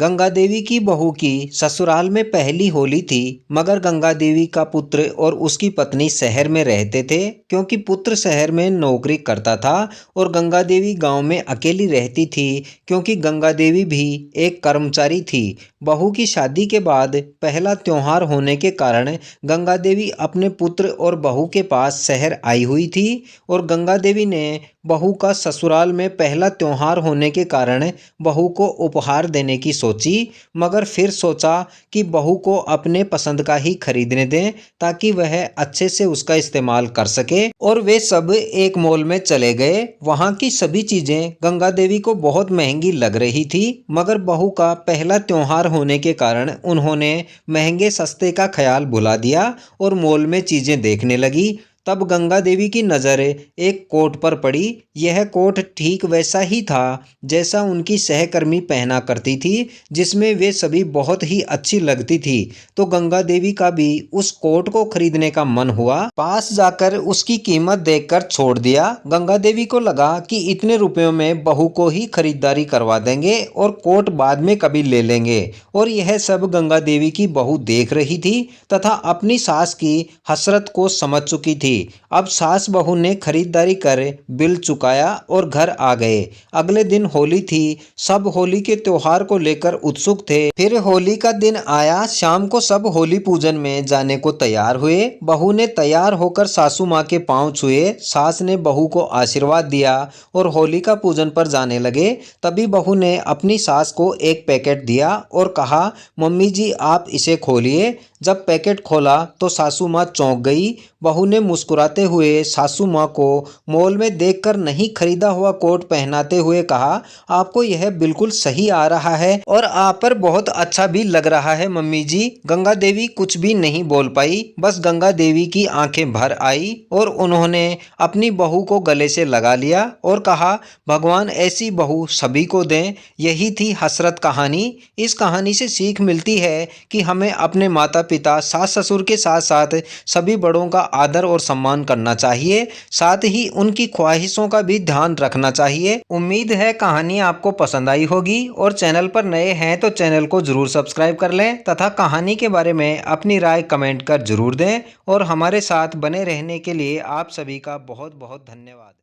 गंगा देवी की बहू की ससुराल में पहली होली थी। मगर गंगा देवी का पुत्र और उसकी पत्नी शहर में रहते थे, क्योंकि पुत्र शहर में नौकरी करता था और गंगा देवी गांव में अकेली रहती थी, क्योंकि गंगा देवी भी एक कर्मचारी थी। बहू की शादी के बाद पहला त्योहार होने के कारण गंगा देवी अपने पुत्र और बहू के पास शहर आई हुई थी। और गंगा देवी ने बहू का ससुराल में पहला त्योहार होने के कारण बहू को उपहार देने की सोची। मगर फिर सोचा कि बहू को अपने पसंद का ही खरीदने दें, ताकि वह अच्छे से उसका इस्तेमाल कर सके। और वे सब एक मॉल में चले गए। वहां की सभी चीजें गंगा देवी को बहुत महंगी लग रही थी, मगर बहू का पहला त्योहार होने के कारण उन्होंने महंगे सस्ते का ख्याल भुला दिया और मॉल में चीजें देखने लगी। तब गंगा देवी की नज़र एक कोट पर पड़ी। यह कोट ठीक वैसा ही था जैसा उनकी सहकर्मी पहना करती थी, जिसमें वे सभी बहुत ही अच्छी लगती थी। तो गंगा देवी का भी उस कोट को खरीदने का मन हुआ। पास जाकर उसकी कीमत देखकर छोड़ दिया। गंगा देवी को लगा कि इतने रुपयों में बहू को ही खरीदारी करवा देंगे और कोट बाद में कभी ले लेंगे। और यह सब गंगा देवी की बहू देख रही थी तथा अपनी सास की हसरत को समझ चुकी थी। अब सास बहू ने खरीदारी कर बिल चुकाया और घर आ गए। अगले दिन होली थी। सब होली के त्योहार को लेकर उत्सुक थे। फिर होली का दिन आया। शाम को सब होली पूजन में जाने को तैयार हुए। बहू ने तैयार होकर सासू माँ के पांव छुए। सास ने बहू को आशीर्वाद दिया और होली का पूजन पर जाने लगे। तभी बहू ने अपनी सास को एक पैकेट दिया और कहा, मम्मी जी आप इसे खोलिए। जब पैकेट खोला तो सासू माँ चौंक गई। बहू ने मुस्कुराते हुए सासू माँ को मॉल में देखकर नहीं खरीदा हुआ कोट पहनाते हुए कहा, आपको यह बिल्कुल सही आ रहा है और आप पर बहुत अच्छा भी लग रहा है मम्मी जी। गंगा देवी कुछ भी नहीं बोल पाई, बस गंगा देवी की आंखें भर आई और उन्होंने अपनी बहू को गले से लगा लिया और कहा, भगवान ऐसी बहू सभी को दें। यही थी हसरत कहानी। इस कहानी से सीख मिलती है कि हमें अपने माता पिता, सास ससुर के साथ साथ सभी बड़ों का आदर और सम्मान करना चाहिए। साथ ही उनकी ख्वाहिशों का भी ध्यान रखना चाहिए। उम्मीद है कहानी आपको पसंद आई होगी और चैनल पर नए हैं तो चैनल को जरूर सब्सक्राइब कर लें तथा कहानी के बारे में अपनी राय कमेंट कर जरूर दें। और हमारे साथ बने रहने के लिए आप सभी का बहुत बहुत धन्यवाद।